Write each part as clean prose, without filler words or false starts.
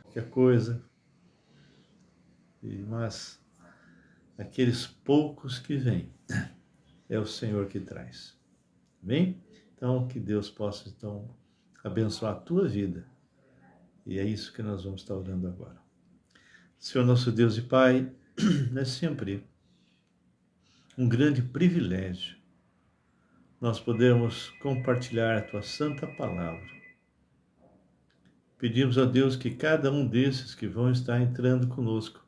qualquer coisa, mas aqueles poucos que vêm, é o Senhor que traz. Amém? Então, que Deus possa, então, abençoar a tua vida. E é isso que nós vamos estar orando agora. Senhor nosso Deus e Pai, é sempre um grande privilégio nós podermos compartilhar a tua santa palavra. Pedimos a Deus que cada um desses que vão estar entrando conosco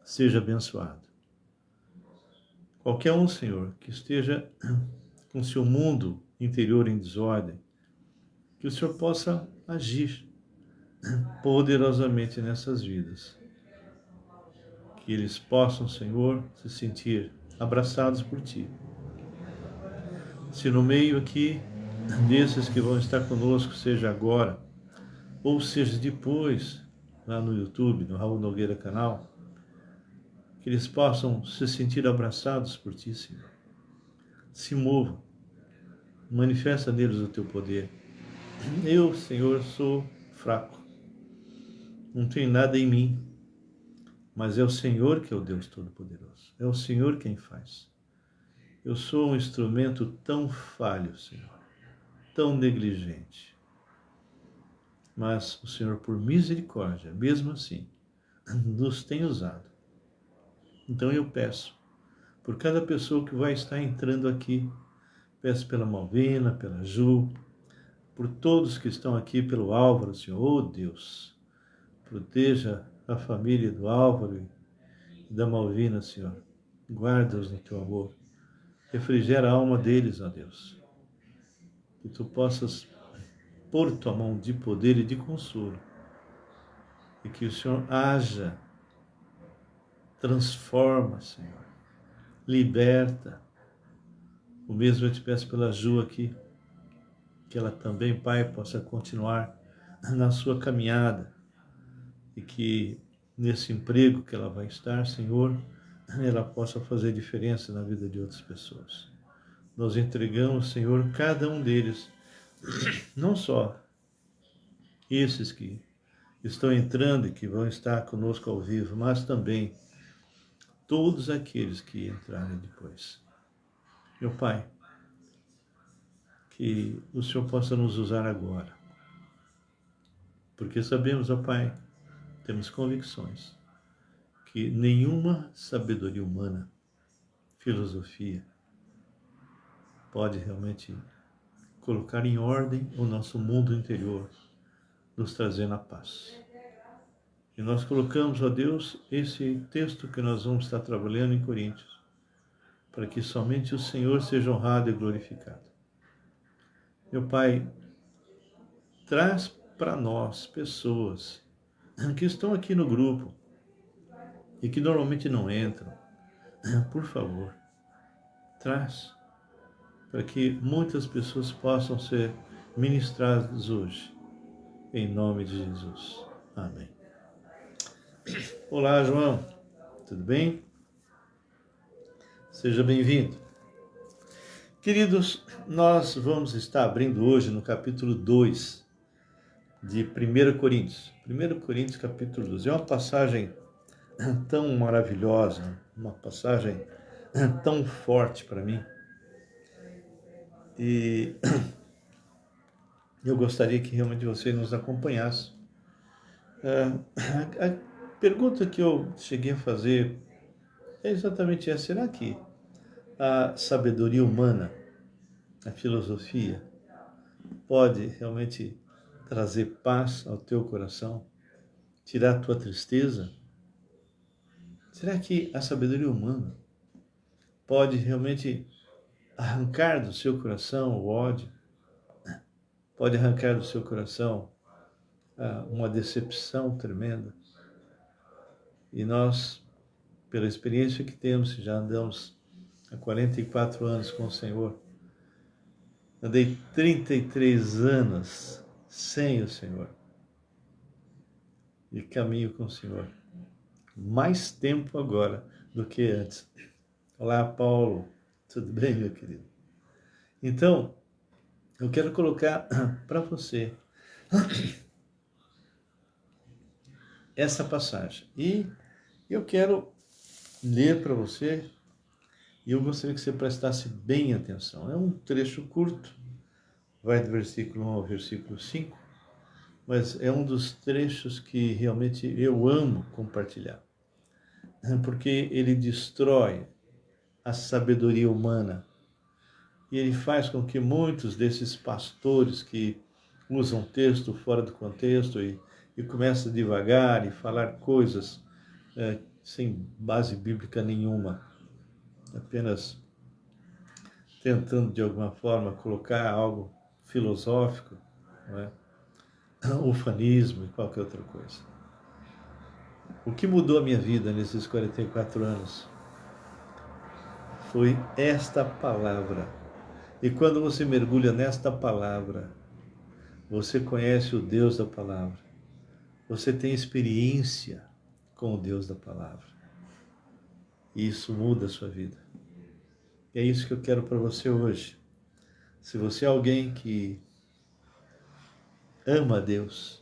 seja abençoado. Qualquer um, Senhor, que esteja com seu mundo interior em desordem, que o Senhor possa agir poderosamente nessas vidas. Que eles possam, Senhor, se sentir abraçados por Ti. Se no meio aqui desses que vão estar conosco, seja agora, ou seja depois, lá no YouTube, no Raul Nogueira Canal, que eles possam se sentir abraçados por Ti, Senhor. Se mova, manifesta neles o Teu poder. Eu, Senhor, sou fraco, não tenho nada em mim, mas é o Senhor que é o Deus Todo-Poderoso, é o Senhor quem faz. Eu sou um instrumento tão falho, Senhor, tão negligente, mas o Senhor, por misericórdia, mesmo assim, nos tem usado. Então eu peço, por cada pessoa que vai estar entrando aqui, peço pela Malvina, pela Ju, por todos que estão aqui, pelo Álvaro, Senhor, oh Deus, proteja a família do Álvaro e da Malvina, Senhor, guarda-os no Teu amor, refrigera a alma deles, ó Deus, que Tu possas pôr Tua mão de poder e de consolo, e que o Senhor haja, transforma, Senhor, liberta. O mesmo eu te peço pela Ju aqui, que ela também, Pai, possa continuar na sua caminhada e que nesse emprego que ela vai estar, Senhor, ela possa fazer diferença na vida de outras pessoas. Nós entregamos, Senhor, cada um deles, não só esses que estão entrando e que vão estar conosco ao vivo, mas também todos aqueles que entrarem depois. Meu Pai, que o Senhor possa nos usar agora, porque sabemos, ó Pai, temos convicções que nenhuma sabedoria humana, filosofia, pode realmente colocar em ordem o nosso mundo interior, nos trazendo a paz. E nós colocamos, ó Deus, esse texto que nós vamos estar trabalhando em Coríntios, para que somente o Senhor seja honrado e glorificado. Meu Pai, traz para nós pessoas que estão aqui no grupo e que normalmente não entram. Por favor, traz para que muitas pessoas possam ser ministradas hoje, em nome de Jesus. Amém. Olá, João, tudo bem? Seja bem-vindo. Queridos, nós vamos estar abrindo hoje no capítulo 2 de 1 Coríntios. 1 Coríntios, capítulo 2. É uma passagem tão maravilhosa, uma passagem tão forte para mim. E eu gostaria que realmente você nos acompanhasse. A pergunta que eu cheguei a fazer é exatamente essa. Será que a sabedoria humana, a filosofia, pode realmente trazer paz ao teu coração, tirar a tua tristeza? Será que a sabedoria humana pode realmente arrancar do seu coração o ódio? Pode arrancar do seu coração uma decepção tremenda? E nós, pela experiência que temos, já andamos há 44 anos com o Senhor, andei 33 anos sem o Senhor e caminho com o Senhor. Mais tempo agora do que antes. Olá, Paulo. Tudo bem, meu querido? Então, eu quero colocar para você essa passagem. E eu quero ler para você, e eu gostaria que você prestasse bem atenção. É um trecho curto, vai do versículo 1 ao versículo 5, mas é um dos trechos que realmente eu amo compartilhar, porque ele destrói a sabedoria humana e ele faz com que muitos desses pastores que usam texto fora do contexto e começam a divagar e falar coisas sem base bíblica nenhuma, apenas tentando de alguma forma colocar algo filosófico, não é? Ufanismo e qualquer outra coisa. O que mudou a minha vida nesses 44 anos foi esta palavra. E quando você mergulha nesta palavra, você conhece o Deus da palavra. Você tem experiência com o Deus da palavra. E isso muda a sua vida. E é isso que eu quero para você hoje. Se você é alguém que ama a Deus,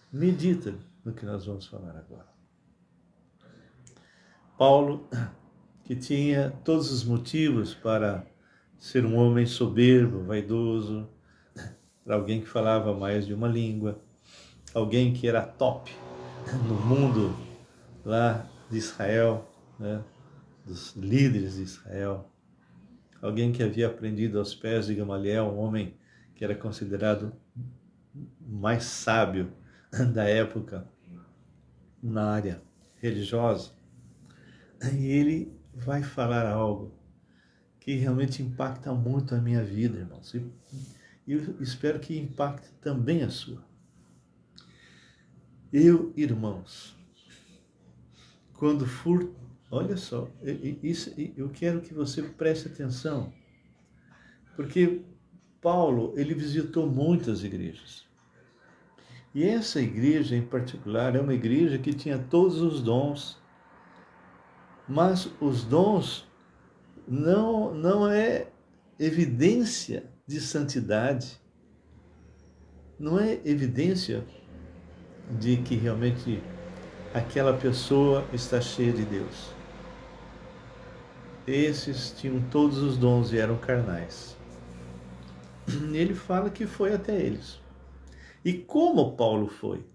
medita no que nós vamos falar agora. Paulo, que tinha todos os motivos para ser um homem soberbo, vaidoso, alguém que falava mais de uma língua, alguém que era top no mundo lá de Israel, né, dos líderes de Israel, alguém que havia aprendido aos pés de Gamaliel, um homem que era considerado mais sábio da época na área religiosa. E ele vai falar algo que realmente impacta muito a minha vida, irmãos. E eu espero que impacte também a sua. Eu, irmãos, quando for... Olha só, eu quero que você preste atenção, porque Paulo, ele visitou muitas igrejas. E essa igreja em particular é uma igreja que tinha todos os dons, mas os dons não é evidência de santidade, não é evidência de que realmente aquela pessoa está cheia de Deus. Esses tinham todos os dons e eram carnais. Ele fala que foi até eles. E como Paulo foi?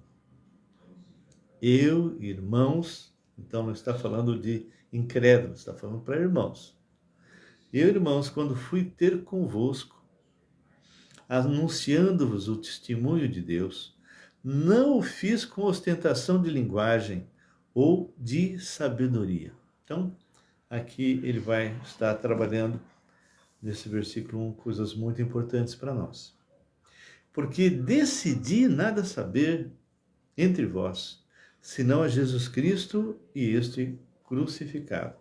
Eu, irmãos, então não está falando de incrédulos, está falando para irmãos. Eu, irmãos, quando fui ter convosco, anunciando-vos o testemunho de Deus, não o fiz com ostentação de linguagem ou de sabedoria. Então, aqui ele vai estar trabalhando, nesse versículo 1, coisas muito importantes para nós. Porque decidi nada saber entre vós, senão a Jesus Cristo e este crucificado.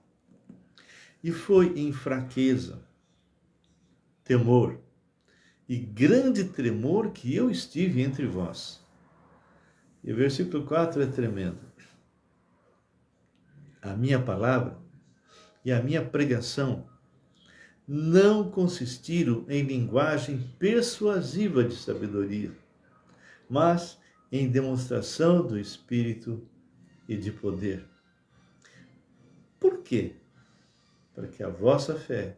E foi em fraqueza, temor e grande tremor que eu estive entre vós. E o versículo 4 é tremendo. A minha palavra e a minha pregação não consistiram em linguagem persuasiva de sabedoria, mas em demonstração do Espírito e de poder. Por quê? Para que a vossa fé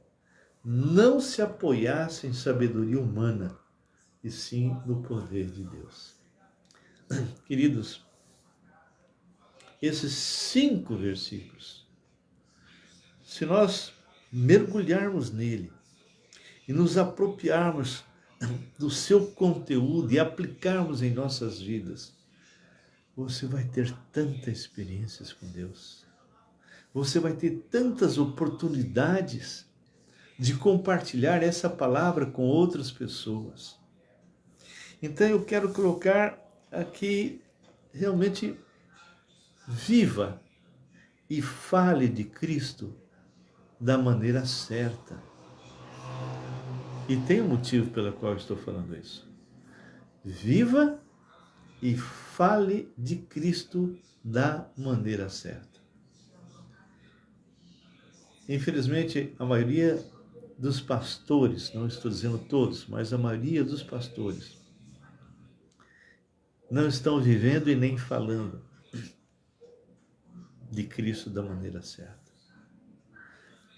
não se apoiasse em sabedoria humana, e sim no poder de Deus. Queridos, esses 5 versículos, se nós mergulharmos nele e nos apropriarmos do seu conteúdo e aplicarmos em nossas vidas, você vai ter tantas experiências com Deus. Você vai ter tantas oportunidades de compartilhar essa palavra com outras pessoas. Então eu quero colocar aqui, realmente, viva e fale de Cristo da maneira certa. E tem um motivo pelo qual eu estou falando isso. Viva e fale de Cristo da maneira certa. Infelizmente, a maioria dos pastores, não estou dizendo todos, mas a maioria dos pastores, não estão vivendo e nem falando de Cristo da maneira certa.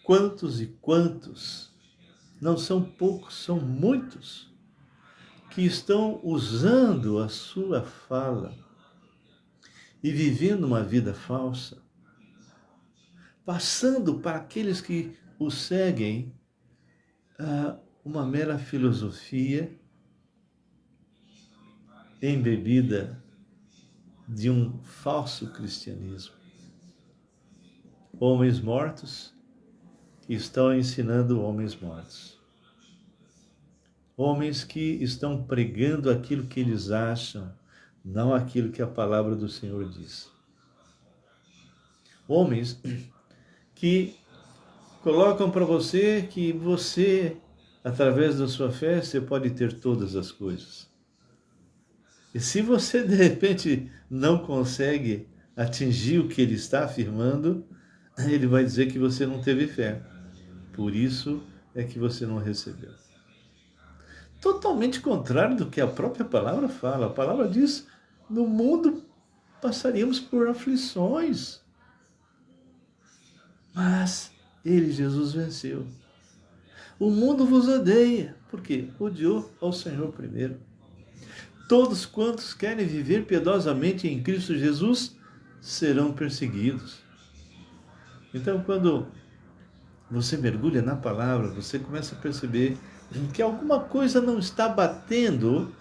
Quantos e quantos, não são poucos, são muitos, que estão usando a sua fala e vivendo uma vida falsa, passando para aqueles que o seguem uma mera filosofia embebida de um falso cristianismo. Homens mortos que estão ensinando homens mortos. Homens que estão pregando aquilo que eles acham, não aquilo que a palavra do Senhor diz. Homens que colocam para você que você, através da sua fé, você pode ter todas as coisas. E se você, de repente, não consegue atingir o que ele está afirmando, ele vai dizer que você não teve fé. Por isso é que você não recebeu. Totalmente contrário do que a própria palavra fala. A palavra diz, no mundo passaríamos por aflições. Mas ele, Jesus, venceu. O mundo vos odeia. Por quê? Odiou ao Senhor primeiro. Todos quantos querem viver piedosamente em Cristo Jesus serão perseguidos. Então, quando você mergulha na palavra, você começa a perceber que alguma coisa não está batendo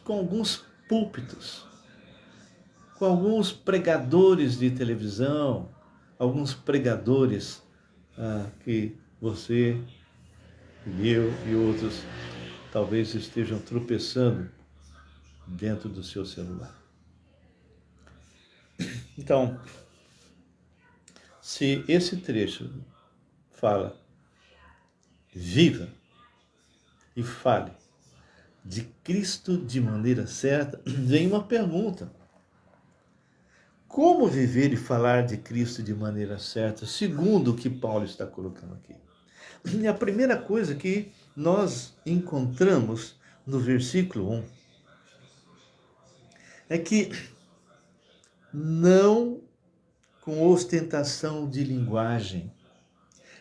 com alguns púlpitos, com alguns pregadores de televisão, alguns pregadores que você e eu e outros talvez estejam tropeçando dentro do seu celular. Então, se esse trecho fala, viva e fale de Cristo de maneira certa, vem uma pergunta. Como viver e falar de Cristo de maneira certa, segundo o que Paulo está colocando aqui? E a primeira coisa que nós encontramos no versículo 1 é que não com ostentação de linguagem.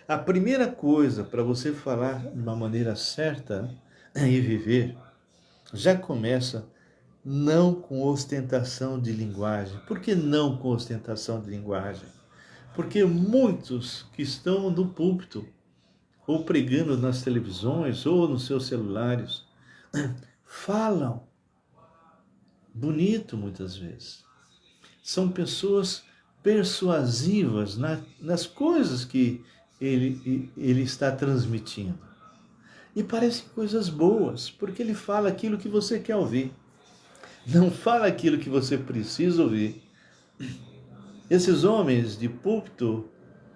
A primeira coisa para você falar de uma maneira certa e viver já começa não com ostentação de linguagem. Por que não com ostentação de linguagem? Porque muitos que estão no púlpito, ou pregando nas televisões, ou nos seus celulares, falam bonito muitas vezes. São pessoas persuasivas nas coisas que ele está transmitindo. E parecem coisas boas, porque ele fala aquilo que você quer ouvir. Não fala aquilo que você precisa ouvir. Esses homens de púlpito,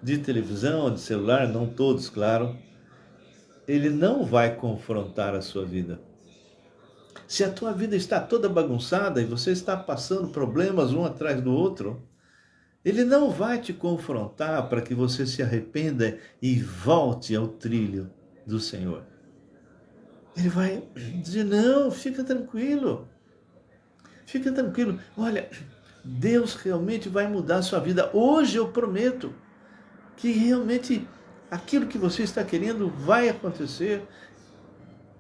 de televisão, de celular, não todos, claro, ele não vai confrontar a sua vida. Se a tua vida está toda bagunçada e você está passando problemas um atrás do outro, ele não vai te confrontar para que você se arrependa e volte ao trilho do Senhor. Ele vai dizer, não, fica tranquilo. Fica tranquilo. Olha, Deus realmente vai mudar a sua vida. Hoje eu prometo que realmente aquilo que você está querendo vai acontecer.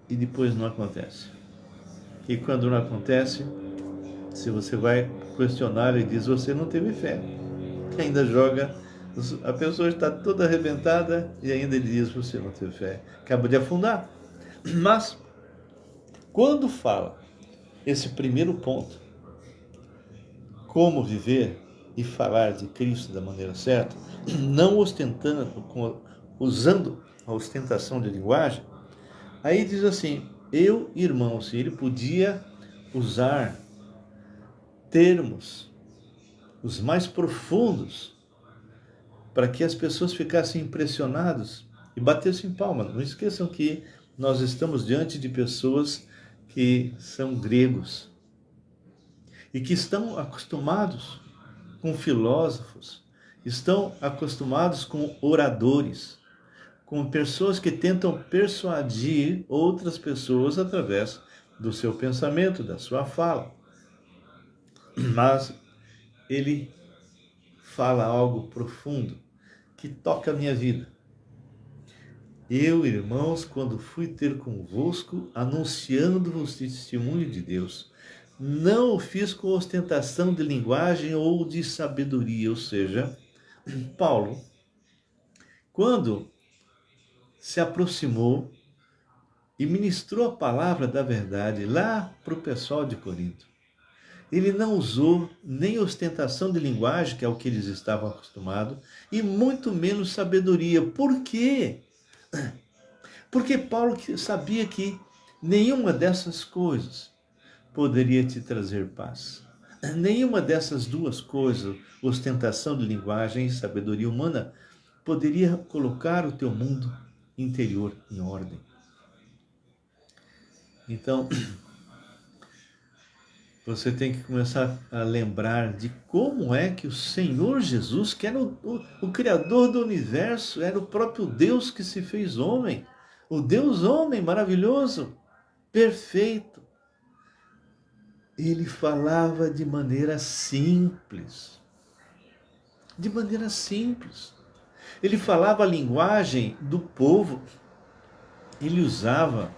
E depois não acontece. E quando não acontece, se você vai questionar, ele diz, você não teve fé. Ainda joga, a pessoa está toda arrebentada e ainda ele diz, você não teve fé. Acaba de afundar. Mas, quando fala esse primeiro ponto, como viver e falar de Cristo da maneira certa, não ostentando, usando a ostentação de linguagem, aí diz assim, eu, irmãos, ele podia usar termos os mais profundos para que as pessoas ficassem impressionadas e batessem palma. Não esqueçam que nós estamos diante de pessoas que são gregos e que estão acostumados com filósofos, estão acostumados com oradores, com pessoas que tentam persuadir outras pessoas através do seu pensamento, da sua fala. Mas ele fala algo profundo que toca a minha vida. Eu, irmãos, quando fui ter convosco, anunciando-vos o testemunho de Deus, não o fiz com ostentação de linguagem ou de sabedoria. Ou seja, Paulo, quando se aproximou e ministrou a palavra da verdade lá para o pessoal de Corinto, ele não usou nem ostentação de linguagem, que é o que eles estavam acostumados, e muito menos sabedoria. Por quê? Porque Paulo sabia que nenhuma dessas coisas poderia te trazer paz. Nenhuma dessas duas coisas, ostentação de linguagem e sabedoria humana, poderia colocar o teu mundo interior em ordem. Então, você tem que começar a lembrar de como é que o Senhor Jesus, que era o Criador do universo, era o próprio Deus que se fez homem, o Deus homem maravilhoso, perfeito. Ele falava de maneira simples. De maneira simples. Ele falava a linguagem do povo. Ele usava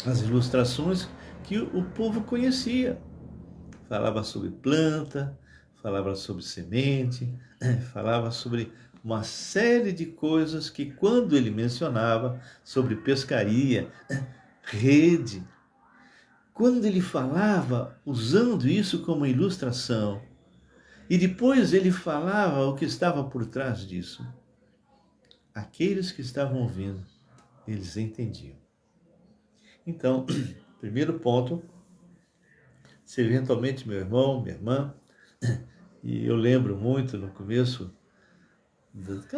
as ilustrações que o povo conhecia. Falava sobre planta, falava sobre semente, falava sobre uma série de coisas que, quando ele mencionava sobre pescaria, rede, quando ele falava usando isso como ilustração, e depois ele falava o que estava por trás disso, aqueles que estavam ouvindo, eles entendiam. Então, primeiro ponto, se eventualmente meu irmão, minha irmã, e eu lembro muito no começo,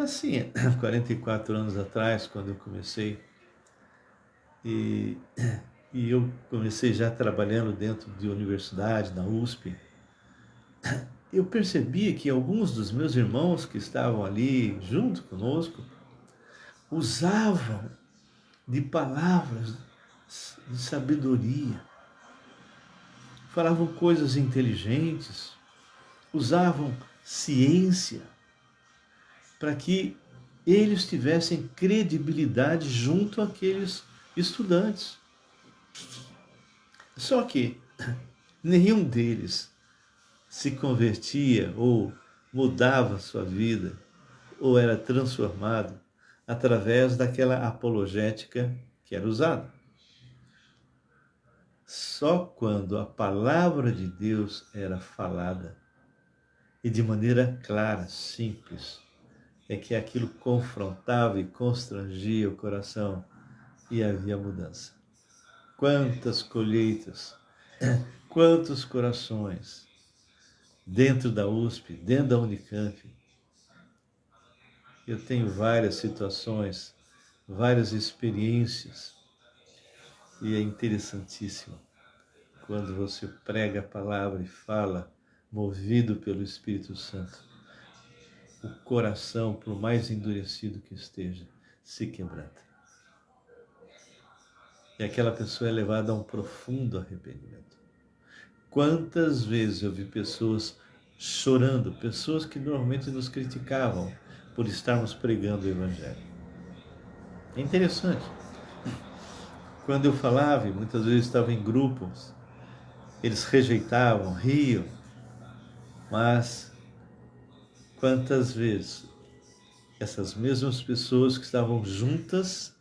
assim, 44 anos atrás, quando eu comecei, e eu comecei já trabalhando dentro de universidade, na USP, eu percebia que alguns dos meus irmãos que estavam ali junto conosco usavam de palavras de sabedoria, falavam coisas inteligentes, usavam ciência para que eles tivessem credibilidade junto àqueles estudantes. Só que nenhum deles se convertia ou mudava sua vida ou era transformado através daquela apologética que era usada. Só quando a palavra de Deus era falada e de maneira clara, simples, é que aquilo confrontava e constrangia o coração e havia mudança. Quantas colheitas, quantos corações dentro da USP, dentro da Unicamp. Eu tenho várias situações, várias experiências, e é interessantíssimo quando você prega a palavra e fala, movido pelo Espírito Santo, o coração, por mais endurecido que esteja, se quebranta. E aquela pessoa é levada a um profundo arrependimento. Quantas vezes eu vi pessoas chorando, pessoas que normalmente nos criticavam por estarmos pregando o Evangelho. É interessante. Quando eu falava, e muitas vezes estava em grupos, eles rejeitavam, riam, mas quantas vezes essas mesmas pessoas que estavam juntas,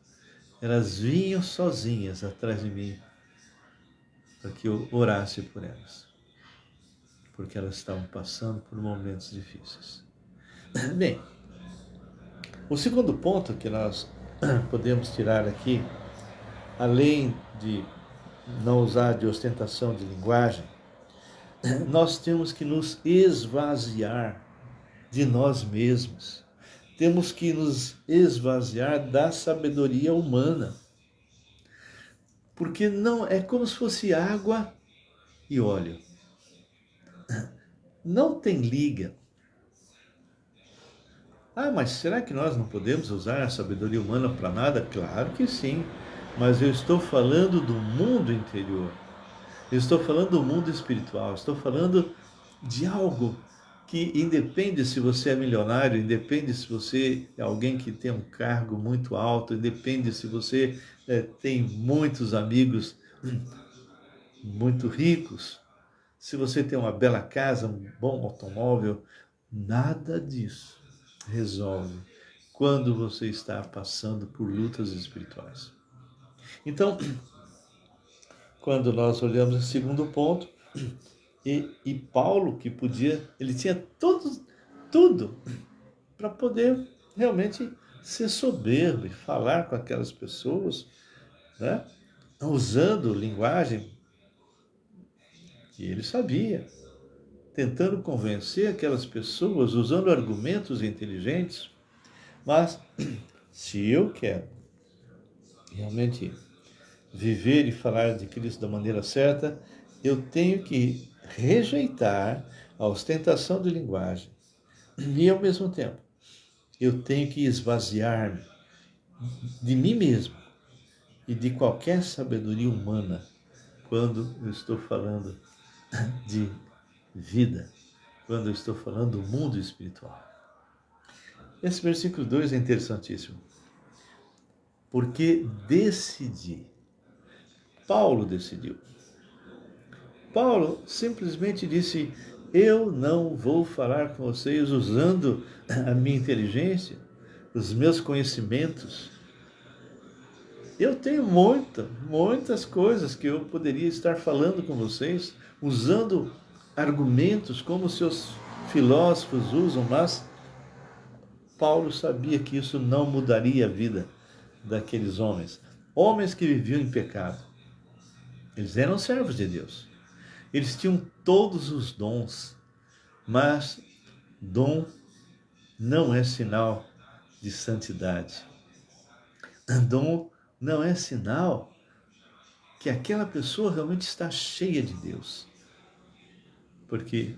elas vinham sozinhas atrás de mim para que eu orasse por elas, porque elas estavam passando por momentos difíceis. Bem, o segundo ponto que nós podemos tirar aqui, além de não usar de ostentação de linguagem, nós temos que nos esvaziar de nós mesmos. Temos que nos esvaziar da sabedoria humana. Porque não é como se fosse água e óleo. Não tem liga. Ah, mas será que nós não podemos usar a sabedoria humana para nada? Claro que sim. Mas eu estou falando do mundo interior. Eu estou falando do mundo espiritual. Estou falando de algo que independe se você é milionário, independe se você é alguém que tem um cargo muito alto, independe se você tem muitos amigos muito ricos, se você tem uma bela casa, um bom automóvel, nada disso resolve quando você está passando por lutas espirituais. Então, quando nós olhamos o segundo ponto, e Paulo, que podia, ele tinha tudo para poder realmente ser soberbo e falar com aquelas pessoas, né? Usando linguagem que ele sabia, tentando convencer aquelas pessoas, usando argumentos inteligentes. Mas se eu quero realmente viver e falar de Cristo da maneira certa, eu tenho que rejeitar a ostentação de linguagem. E ao mesmo tempo, eu tenho que esvaziar-me de mim mesmo e de qualquer sabedoria humana quando eu estou falando de vida, quando eu estou falando do mundo espiritual. Esse versículo 2 é interessantíssimo, porque Paulo decidiu. Paulo simplesmente disse: eu não vou falar com vocês usando a minha inteligência, os meus conhecimentos. Eu tenho muitas coisas que eu poderia estar falando com vocês, usando argumentos como seus filósofos usam, mas Paulo sabia que isso não mudaria a vida daqueles homens. Homens que viviam em pecado. Eles eram servos de Deus. Eles tinham todos os dons, mas dom não é sinal de santidade. Dom não é sinal que aquela pessoa realmente está cheia de Deus. Porque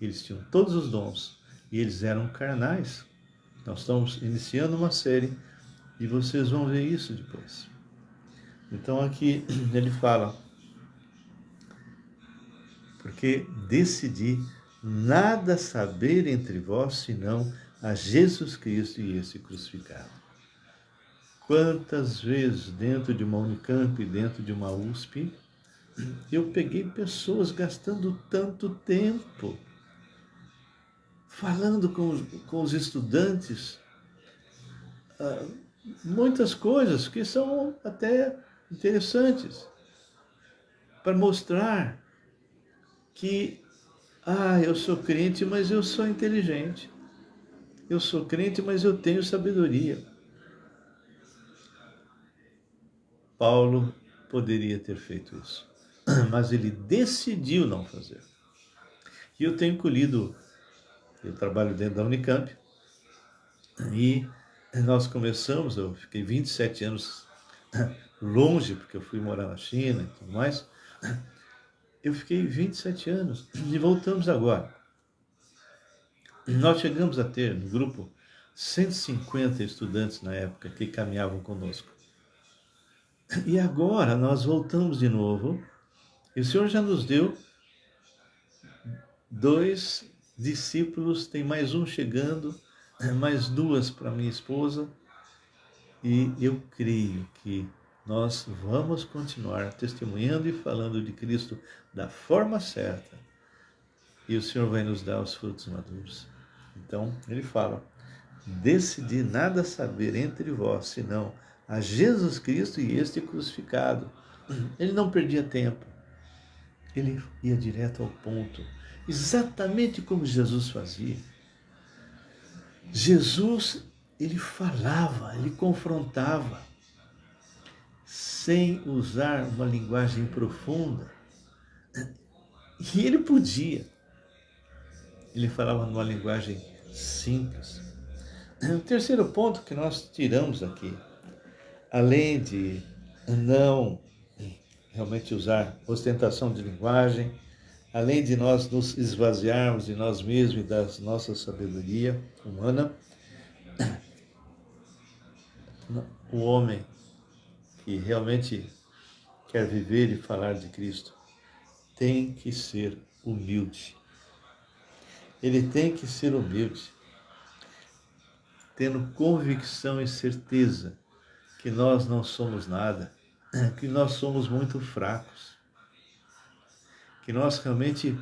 eles tinham todos os dons e eles eram carnais. Nós estamos iniciando uma série e vocês vão ver isso depois. Então aqui ele fala: porque decidi nada saber entre vós senão a Jesus Cristo e esse crucificado. Quantas vezes dentro de uma Unicamp, dentro de uma USP, eu peguei pessoas gastando tanto tempo falando com os estudantes, muitas coisas que são até interessantes, para mostrar que, eu sou crente, mas eu sou inteligente. Eu sou crente, mas eu tenho sabedoria. Paulo poderia ter feito isso, mas ele decidiu não fazer. E eu tenho colhido, eu trabalho dentro da Unicamp, e nós começamos, eu fiquei 27 anos longe, porque eu fui morar na China e tudo mais. Eu fiquei 27 anos e voltamos agora. Nós chegamos a ter no grupo 150 estudantes na época que caminhavam conosco. E agora nós voltamos de novo, e o Senhor já nos deu 2 discípulos, tem mais um chegando, mais 2 para minha esposa, e eu creio que nós vamos continuar testemunhando e falando de Cristo da forma certa, e o Senhor vai nos dar os frutos maduros. Então, ele fala: decidi nada saber entre vós, senão a Jesus Cristo e este crucificado. Ele não perdia tempo. Ele ia direto ao ponto, exatamente como Jesus fazia. Jesus, ele falava, ele confrontava, sem usar uma linguagem profunda. E ele podia. Ele falava numa linguagem simples. O terceiro ponto que nós tiramos aqui, além de não realmente usar ostentação de linguagem, além de nós nos esvaziarmos de nós mesmos e da nossa sabedoria humana, o homem que realmente quer viver e falar de Cristo tem que ser humilde. ele tem que ser humilde, tendo convicção e certeza que nós não somos nada, que nós somos muito fracos, que nós realmente,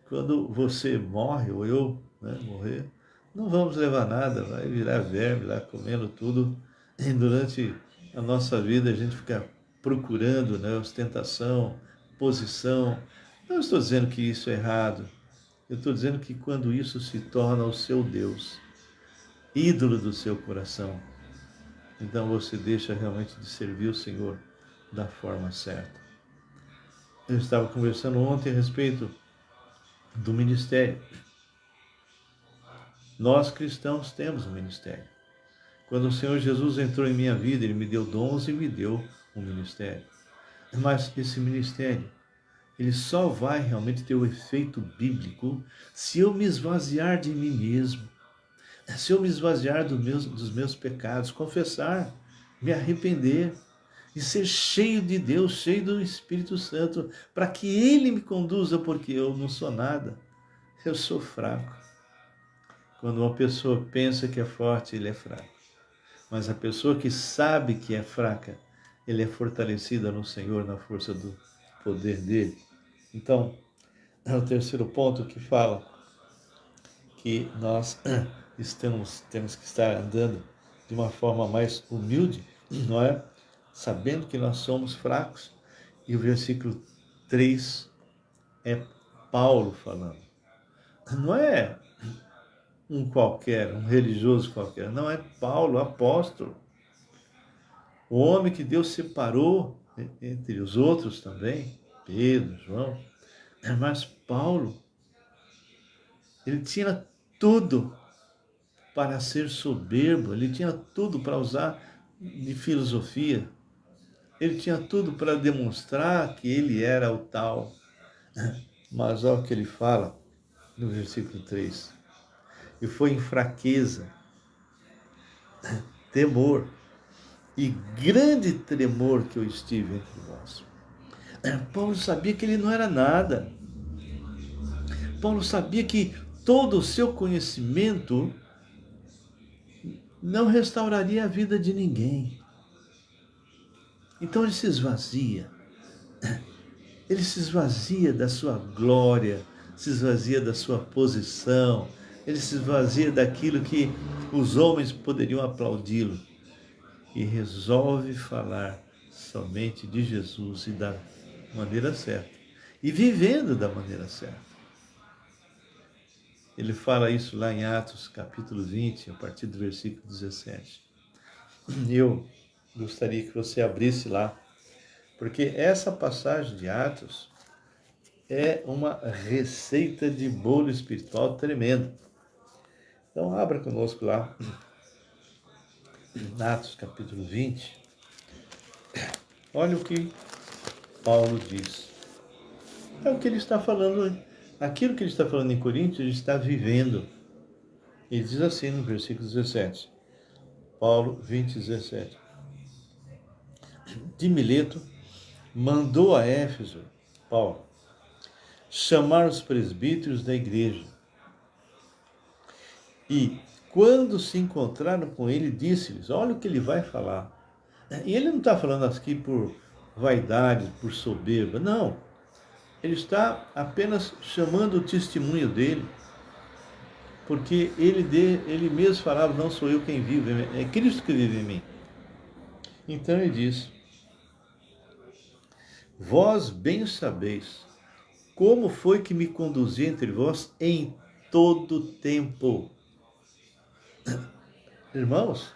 quando você morre, ou eu morrer, não vamos levar nada, vai virar verme lá comendo tudo, e durante a nossa vida a gente fica procurando ostentação, posição. Não estou dizendo que isso é errado, eu estou dizendo que quando isso se torna o seu Deus, ídolo do seu coração, então você deixa realmente de servir o Senhor da forma certa. Eu estava conversando ontem a respeito do ministério. Nós cristãos temos um ministério. Quando o Senhor Jesus entrou em minha vida, Ele me deu dons e me deu um ministério. Mas esse ministério, ele só vai realmente ter o efeito bíblico se eu me esvaziar de mim mesmo, se eu me esvaziar dos meus pecados, confessar, me arrepender e ser cheio de Deus, cheio do Espírito Santo, para que Ele me conduza, porque eu não sou nada, eu sou fraco. Quando uma pessoa pensa que é forte, ele é fraco. Mas a pessoa que sabe que é fraca, ele é fortalecida no Senhor, na força do poder dele. Então, é o terceiro ponto que fala que nós temos que estar andando de uma forma mais humilde, não é? Sabendo que nós somos fracos. E o versículo 3 é Paulo falando. Não é um qualquer, um religioso qualquer. Não, é Paulo, apóstolo. O homem que Deus separou, entre os outros também, Pedro, João. Mas Paulo, ele tinha tudo para ser soberbo, ele tinha tudo para usar de filosofia, ele tinha tudo para demonstrar que ele era o tal. Mas olha o que ele fala no versículo 3. E foi em fraqueza, temor e grande tremor que eu estive entre vós. Paulo sabia que ele não era nada. Paulo sabia que todo o seu conhecimento não restauraria a vida de ninguém. Então ele se esvazia. Ele se esvazia da sua glória, se esvazia da sua posição, ele se esvazia daquilo que os homens poderiam aplaudi-lo e resolve falar somente de Jesus e da maneira certa, e vivendo da maneira certa. Ele fala isso lá em Atos, capítulo 20, a partir do versículo 17. Eu gostaria que você abrisse lá, porque essa passagem de Atos é uma receita de bolo espiritual tremenda. Então, abra conosco lá, Atos, capítulo 20. Olha o que Paulo diz. É o que ele está falando, aquilo que ele está falando em Coríntios, ele está vivendo. Ele diz assim no versículo 17. Paulo 20, 17. De Mileto, mandou a Éfeso, Paulo, chamar os presbíteros da igreja. E, quando se encontraram com ele, disse-lhes, olha o que ele vai falar. E ele não está falando aqui por vaidade, por soberba, não. Ele está apenas chamando o testemunho dele, porque ele mesmo falava, não sou eu quem vive, é Cristo que vive em mim. Então ele diz, vós bem sabeis como foi que me conduzi entre vós em todo tempo. Irmãos,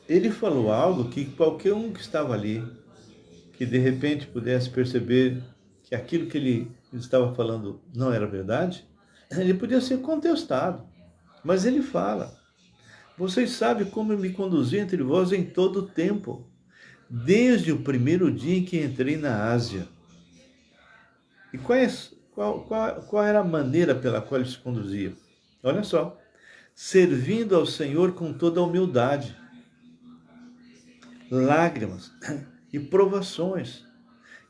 ele falou algo que qualquer um que estava ali, que de repente pudesse perceber que aquilo que ele estava falando não era verdade, ele podia ser contestado. Mas ele fala, vocês sabem como eu me conduzi entre vós em todo o tempo, desde o primeiro dia em que entrei na Ásia. E qual era a maneira pela qual ele se conduzia? Olha só, servindo ao Senhor com toda a humildade, lágrimas e provações,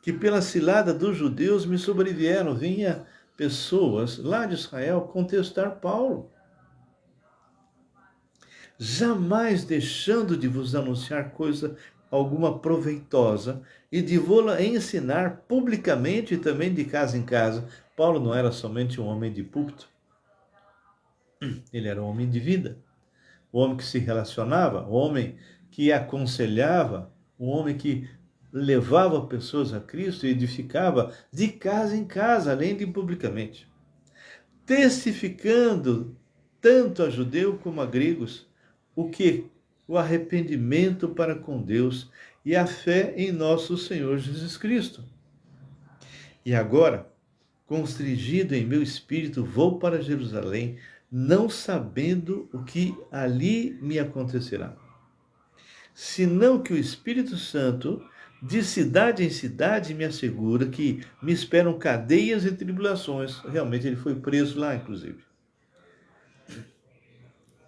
que pela cilada dos judeus me sobrevieram. Vinha pessoas lá de Israel contestar Paulo. Jamais deixando de vos anunciar coisa alguma proveitosa e de vô-la ensinar publicamente e também de casa em casa. Paulo não era somente um homem de púlpito, ele era um homem de vida, um homem que se relacionava, um homem que aconselhava, um homem que levava pessoas a Cristo e edificava de casa em casa, além de publicamente, testificando tanto a judeu como a gregos o que? O arrependimento para com Deus e a fé em nosso Senhor Jesus Cristo. E agora, constrangido em meu espírito, vou para Jerusalém, não sabendo o que ali me acontecerá, senão que o Espírito Santo, de cidade em cidade, me assegura que me esperam cadeias e tribulações. Realmente ele foi preso lá, inclusive.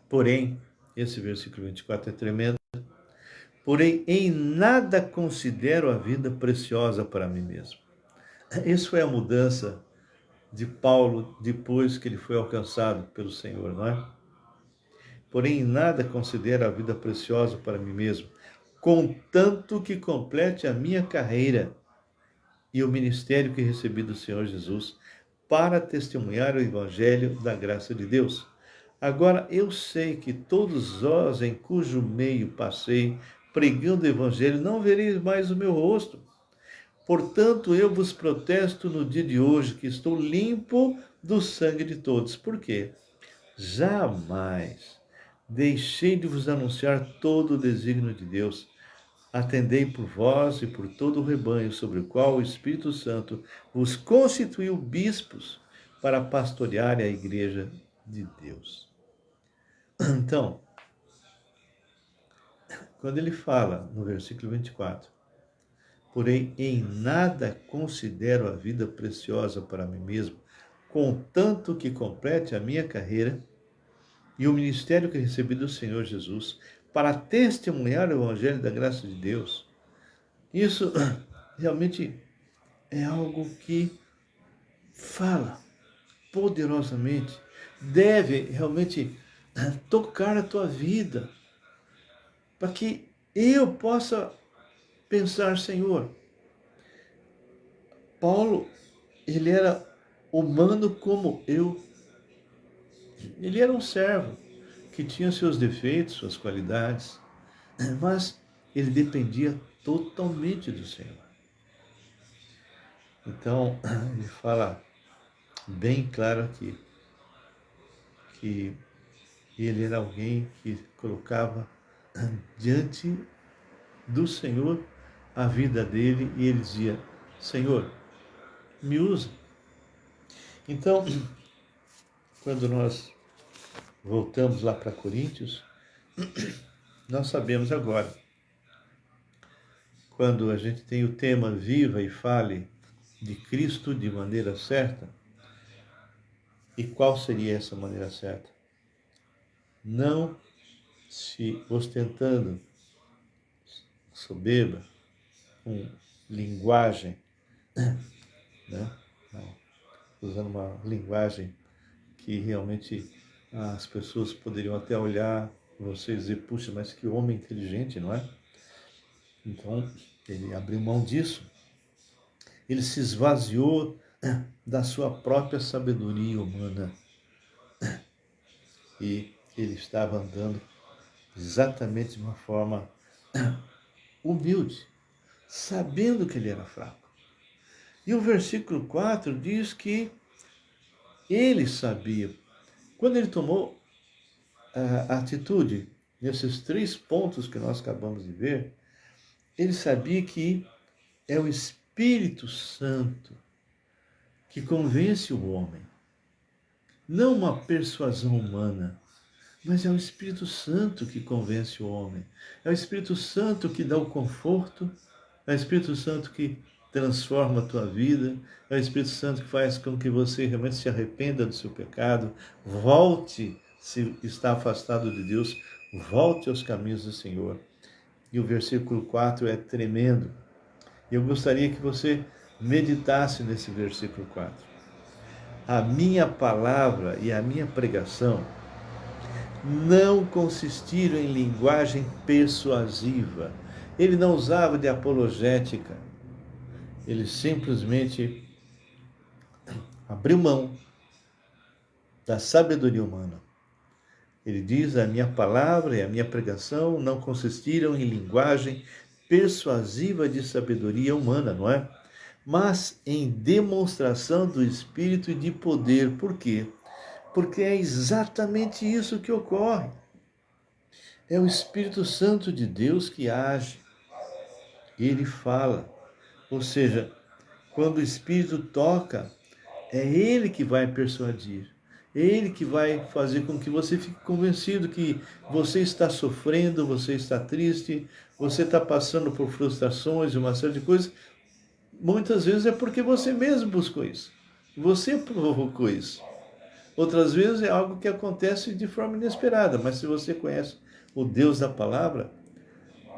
Porém, esse versículo 24 é tremendo. Porém, em nada considero a vida preciosa para mim mesmo. Isso foi a mudança de Paulo depois que ele foi alcançado pelo Senhor, não é? Porém, em nada considero a vida preciosa para mim mesmo, contanto que complete a minha carreira e o ministério que recebi do Senhor Jesus para testemunhar o evangelho da graça de Deus. Agora, eu sei que todos vós em cujo meio passei, pregando o evangelho, não vereis mais o meu rosto. Portanto, eu vos protesto no dia de hoje que estou limpo do sangue de todos. Por quê? Jamais deixei de vos anunciar todo o desígnio de Deus. Atendei por vós e por todo o rebanho sobre o qual o Espírito Santo vos constituiu bispos para pastorear a igreja de Deus. Então, quando ele fala no versículo 24, porém em nada considero a vida preciosa para mim mesmo, contanto que complete a minha carreira e o ministério que recebi do Senhor Jesus para testemunhar o evangelho da graça de Deus. Isso realmente é algo que fala poderosamente, deve realmente tocar a tua vida, para que eu possa pensar, Senhor, Paulo, ele era humano como eu, ele era um servo que tinha seus defeitos, suas qualidades, mas ele dependia totalmente do Senhor. Então, ele fala bem claro aqui que ele era alguém que colocava diante do Senhor a vida dele e ele dizia, Senhor, me usa. Então, quando nós voltamos lá para Coríntios, nós sabemos agora, quando a gente tem o tema Viva e Fale de Cristo de maneira certa, e qual seria essa maneira certa? Não se ostentando soberba, com linguagem, né? Não, usando uma linguagem que realmente as pessoas poderiam até olhar você e dizer, puxa, mas que homem inteligente, não é? Então, ele abriu mão disso. Ele se esvaziou da sua própria sabedoria humana. E ele estava andando exatamente de uma forma humilde, sabendo que ele era fraco. E o versículo 4 diz que ele sabia. Quando ele tomou a atitude nesses 3 pontos que nós acabamos de ver, ele sabia que é o Espírito Santo que convence o homem. Não uma persuasão humana, mas é o Espírito Santo que convence o homem. É o Espírito Santo que dá o conforto, é o Espírito Santo que transforma a tua vida, é o Espírito Santo que faz com que você realmente se arrependa do seu pecado, volte, se está afastado de Deus, volte aos caminhos do Senhor. E o versículo 4 é tremendo. E eu gostaria que você meditasse nesse versículo 4. A minha palavra e a minha pregação não consistiram em linguagem persuasiva. Ele não usava de apologética. Ele simplesmente abriu mão da sabedoria humana. Ele diz: a minha palavra e a minha pregação não consistiram em linguagem persuasiva de sabedoria humana, não é? Mas em demonstração do Espírito e de poder. Por quê? Porque é exatamente isso que ocorre. É o Espírito Santo de Deus que age. Ele fala. Ou seja, quando o Espírito toca, é Ele que vai persuadir. É Ele que vai fazer com que você fique convencido que você está sofrendo, você está triste, você está passando por frustrações e uma série de coisas. Muitas vezes é porque você mesmo buscou isso. Você provocou isso. Outras vezes é algo que acontece de forma inesperada, mas se você conhece o Deus da palavra,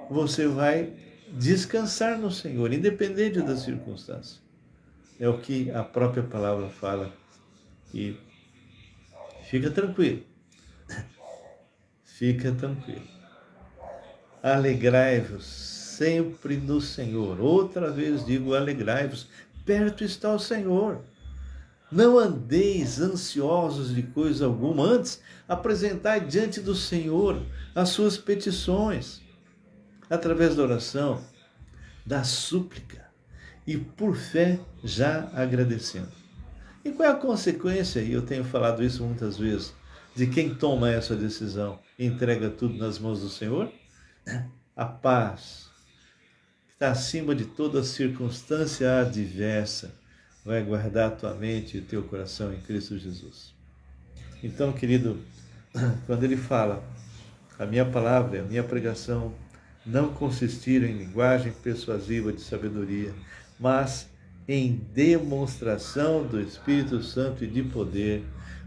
você vai descansar no Senhor, independente das circunstâncias. É o que a própria palavra fala. E fica tranquilo. Fica tranquilo. Alegrai-vos sempre no Senhor. Outra vez digo, alegrai-vos. Perto está o Senhor. Não andeis ansiosos de coisa alguma, antes apresentai diante do Senhor as suas petições, através da oração, da súplica, e por fé já agradecendo. E qual é a consequência, e eu tenho falado isso muitas vezes, de quem toma essa decisão e entrega tudo nas mãos do Senhor? A paz, que está acima de toda circunstância adversa, vai guardar a tua mente e o teu coração em Cristo Jesus. Então, querido, quando ele fala, a minha palavra, a minha pregação não consistiram em linguagem persuasiva de sabedoria, mas em demonstração do Espírito Santo e de poder,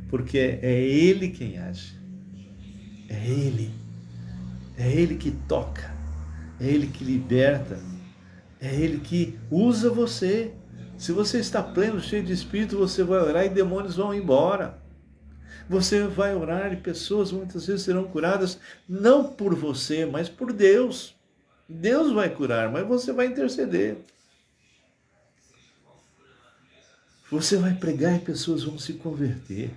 porque é Ele quem age. É Ele que toca, é Ele que liberta, é Ele que usa você. Se você está pleno, cheio de Espírito, você vai orar e demônios vão embora. Você vai orar e pessoas muitas vezes serão curadas, não por você, mas por Deus. Deus vai curar, mas você vai interceder. Você vai pregar e pessoas vão se converter.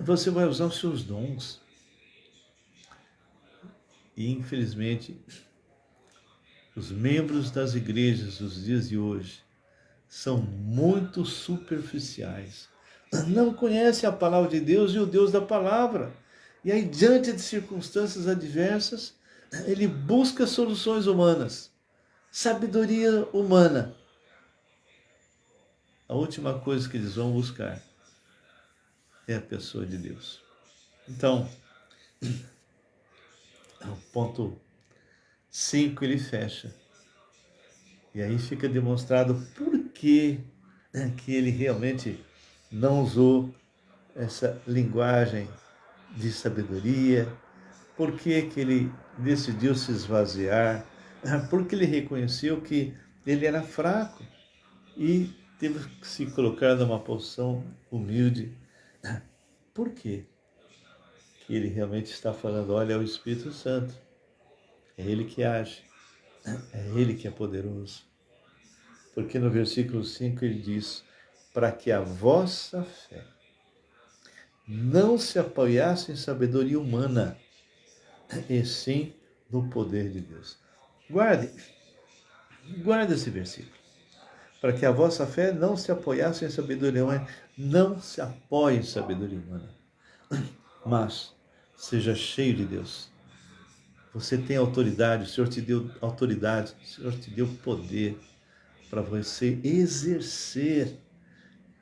Você vai usar os seus dons. E, infelizmente, os membros das igrejas dos dias de hoje são muito superficiais. Não conhecem a palavra de Deus e o Deus da palavra. E aí, diante de circunstâncias adversas, ele busca soluções humanas, sabedoria humana. A última coisa que eles vão buscar é a pessoa de Deus. Então, o ponto 5 ele fecha. E aí fica demonstrado por que ele realmente não usou essa linguagem de sabedoria, por que ele decidiu se esvaziar, porque ele reconheceu que ele era fraco e teve que se colocar numa posição humilde. Por quê? Que ele realmente está falando, olha, é o Espírito Santo, é Ele que age, é Ele que é poderoso. Porque no versículo 5 ele diz, para que a vossa fé não se apoiasse em sabedoria humana, e sim no poder de Deus. Guarde esse versículo. Para que a vossa fé não se apoiasse em sabedoria humana, não se apoie em sabedoria humana, mas seja cheio de Deus. Você tem autoridade, o Senhor te deu autoridade, o Senhor te deu poder para você exercer,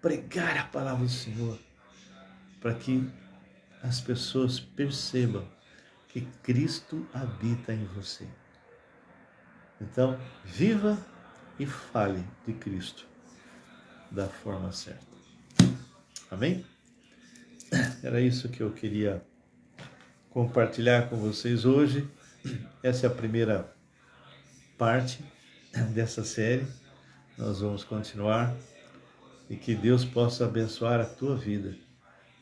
pregar a palavra do Senhor, para que as pessoas percebam que Cristo habita em você. Então, viva e fale de Cristo da forma certa. Amém? Era isso que eu queria compartilhar com vocês hoje. Essa é a primeira parte dessa série. Nós vamos continuar e que Deus possa abençoar a tua vida,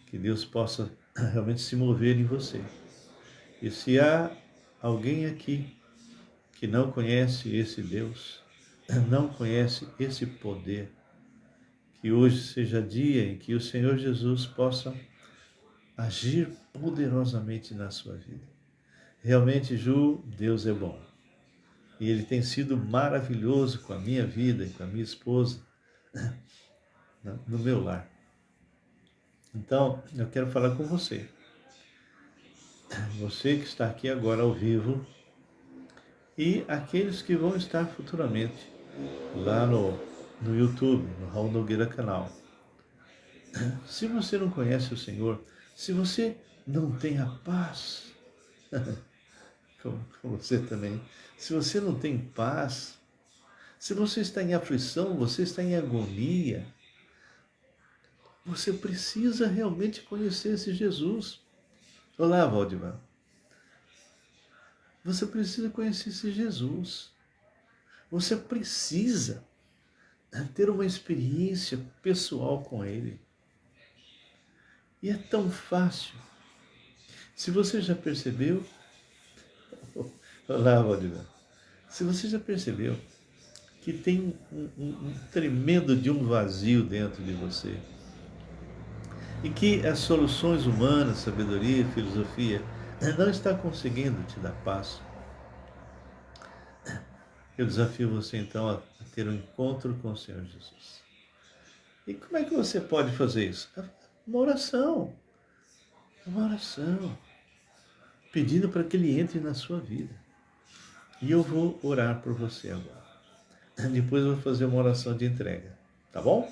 que Deus possa realmente se mover em você. E se há alguém aqui que não conhece esse Deus, não conhece esse poder, que hoje seja dia em que o Senhor Jesus possa agir poderosamente na sua vida. Realmente, Ju, Deus é bom. E Ele tem sido maravilhoso com a minha vida e com a minha esposa, no meu lar. Então, eu quero falar com você. Você que está aqui agora ao vivo e aqueles que vão estar futuramente lá no YouTube, no Raul Nogueira Canal. Se você não conhece o Senhor, se você não tem a paz, como você também, se você não tem paz, se você está em aflição, você está em agonia, você precisa realmente conhecer esse Jesus. Olá, Valdemar. Você precisa conhecer esse Jesus. Você precisa ter uma experiência pessoal com Ele. E é tão fácil. Se você já percebeu... Olá, Valdemar. Se você já percebeu que tem um tremendo de um vazio dentro de você, e que as soluções humanas, sabedoria, filosofia, não está conseguindo te dar paz, eu desafio você então a ter um encontro com o Senhor Jesus. E como é que você pode fazer isso? Uma oração. Uma oração. Pedindo para que Ele entre na sua vida. E eu vou orar por você agora. Depois eu vou fazer uma oração de entrega. Tá bom?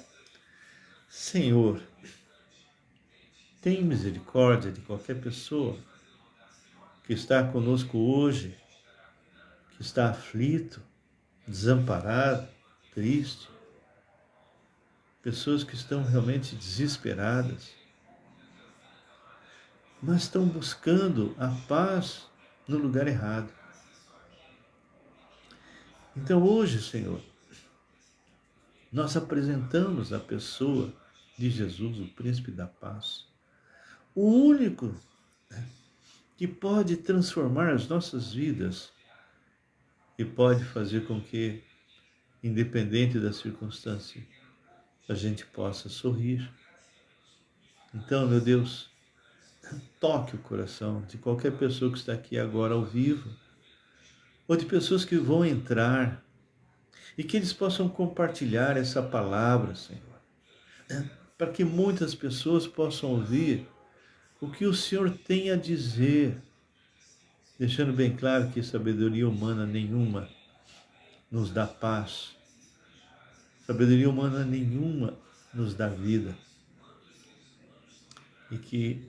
Senhor, tem misericórdia de qualquer pessoa que está conosco hoje, que está aflito, desamparado, triste. Pessoas que estão realmente desesperadas, mas estão buscando a paz no lugar errado. Então hoje, Senhor, nós apresentamos a pessoa de Jesus, o Príncipe da Paz, o único que pode transformar as nossas vidas e pode fazer com que, independente da circunstância, a gente possa sorrir. Então, meu Deus, toque o coração de qualquer pessoa que está aqui agora ao vivo, ou de pessoas que vão entrar, e que eles possam compartilhar essa palavra, Senhor, para que muitas pessoas possam ouvir o que o Senhor tem a dizer, deixando bem claro que sabedoria humana nenhuma nos dá paz, sabedoria humana nenhuma nos dá vida, e que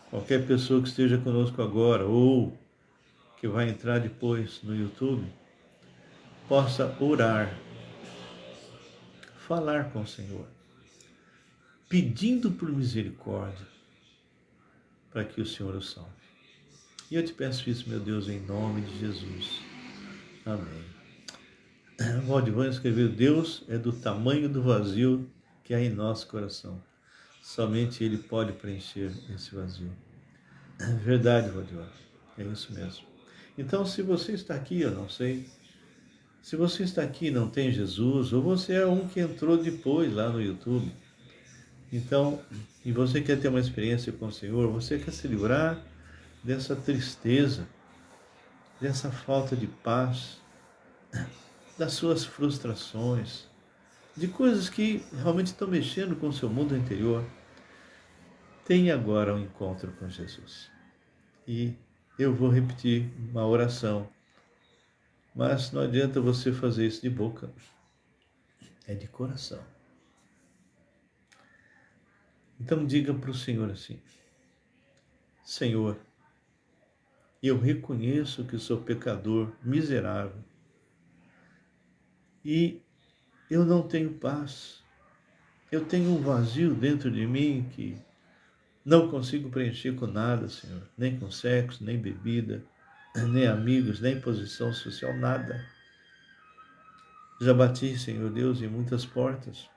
qualquer pessoa que esteja conosco agora, ou que vai entrar depois no YouTube, possa orar, falar com o Senhor, pedindo por misericórdia, para que o Senhor o salve. E eu te peço isso, meu Deus, em nome de Jesus. Amém. Valdivan escreveu: Deus é do tamanho do vazio que há em nosso coração. Somente Ele pode preencher esse vazio. É verdade, Valdivan. É isso mesmo. Então, se você está aqui, eu não sei, se você está aqui e não tem Jesus, ou você é um que entrou depois lá no YouTube, então, e você quer ter uma experiência com o Senhor, você quer se livrar dessa tristeza, dessa falta de paz, das suas frustrações, de coisas que realmente estão mexendo com o seu mundo interior, tenha agora um encontro com Jesus. E eu vou repetir uma oração, mas não adianta você fazer isso de boca, é de coração. Então diga para o Senhor assim: Senhor, eu reconheço que sou pecador, miserável, e eu não tenho paz. Eu tenho um vazio dentro de mim que não consigo preencher com nada, Senhor. Nem com sexo, nem bebida, nem amigos, nem posição social, nada. Já bati, Senhor Deus, em muitas portas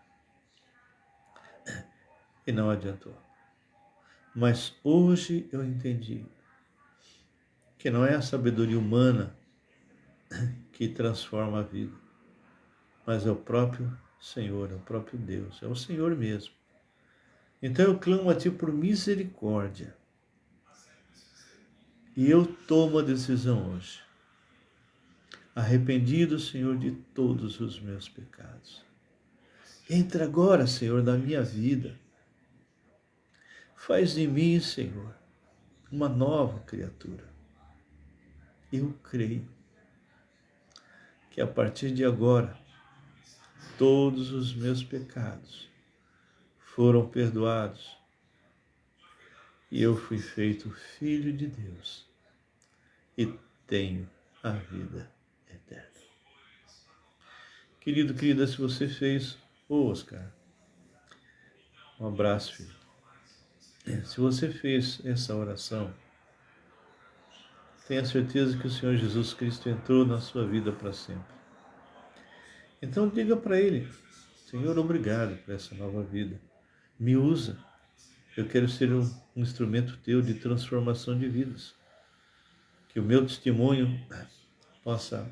e não adiantou. Mas hoje eu entendi que não é a sabedoria humana que transforma a vida, mas é o próprio Senhor, é o próprio Deus, é o Senhor mesmo. Então eu clamo a Ti por misericórdia. E eu tomo a decisão hoje, arrependido, Senhor, de todos os meus pecados. Entra agora, Senhor, na minha vida. Faz de mim, Senhor, uma nova criatura. Eu creio que a partir de agora, todos os meus pecados foram perdoados e eu fui feito filho de Deus e tenho a vida eterna. Querido, querida, se você fez, Oscar, um abraço, filho. Se você fez essa oração, tenha certeza que o Senhor Jesus Cristo entrou na sua vida para sempre. Então diga para Ele: Senhor, obrigado por essa nova vida. Me usa. Eu quero ser um instrumento Teu de transformação de vidas. Que o meu testemunho possa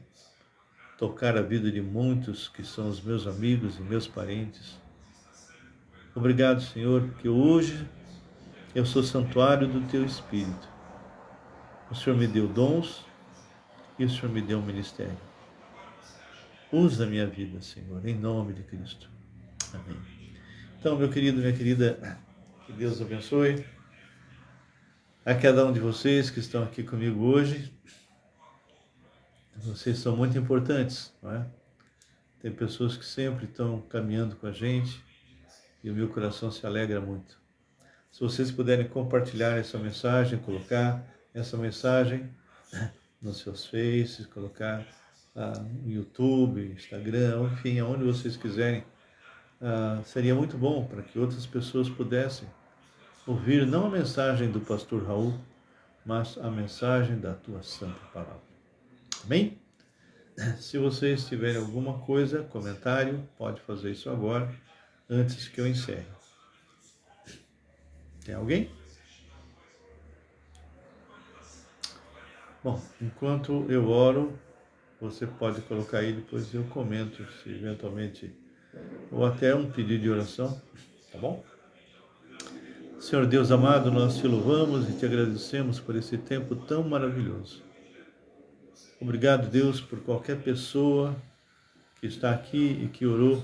tocar a vida de muitos que são os meus amigos e meus parentes. Obrigado, Senhor, porque hoje eu sou santuário do Teu Espírito. O Senhor me deu dons e o Senhor me deu um ministério. Usa a minha vida, Senhor, em nome de Cristo. Amém. Então, meu querido, minha querida, que Deus abençoe a cada um de vocês que estão aqui comigo hoje. Vocês são muito importantes, não é? Tem pessoas que sempre estão caminhando com a gente e o meu coração se alegra muito. Se vocês puderem compartilhar essa mensagem, colocar essa mensagem nos seus Faces, colocar no YouTube, Instagram, enfim, aonde vocês quiserem, seria muito bom para que outras pessoas pudessem ouvir não a mensagem do pastor Raul, mas a mensagem da tua santa palavra. Amém? Se vocês tiverem alguma coisa, comentário, pode fazer isso agora, antes que eu encerre. Tem alguém? Bom, enquanto eu oro, você pode colocar aí, depois eu comento, se eventualmente, ou até um pedido de oração, tá bom? Senhor Deus amado, nós te louvamos e te agradecemos por esse tempo tão maravilhoso. Obrigado, Deus, por qualquer pessoa que está aqui e que orou,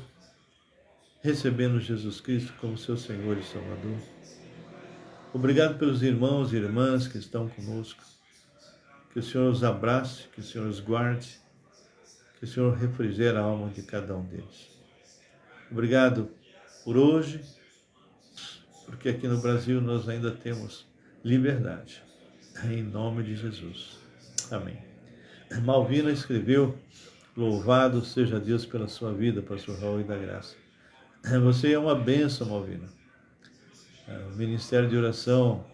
recebendo Jesus Cristo como seu Senhor e Salvador. Obrigado pelos irmãos e irmãs que estão conosco. Que o Senhor os abrace, que o Senhor os guarde, que o Senhor refrigere a alma de cada um deles. Obrigado por hoje, porque aqui no Brasil nós ainda temos liberdade. Em nome de Jesus. Amém. Malvina escreveu: louvado seja Deus pela sua vida, pastor Raul e da Graça. Você é uma bênção, Malvina. O ministério de oração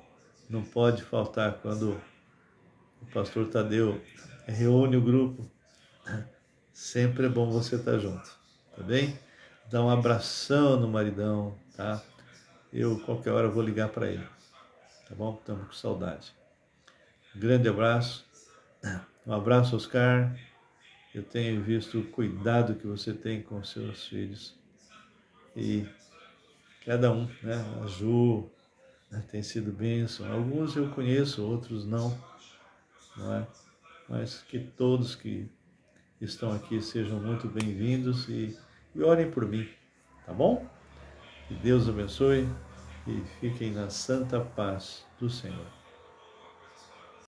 não pode faltar quando o pastor Tadeu reúne o grupo. Sempre é bom você estar junto, tá bem? Dá um abração no maridão, tá? Eu, qualquer hora, vou ligar para ele, tá bom? Estamos com saudade. Um grande abraço. Um abraço, Oscar. Eu tenho visto o cuidado que você tem com os seus filhos. E cada um, né? A Ju, né, tem sido bênção. Alguns eu conheço, outros não é? Mas que todos que estão aqui sejam muito bem-vindos e orem por mim, tá bom? Que Deus abençoe e fiquem na santa paz do Senhor.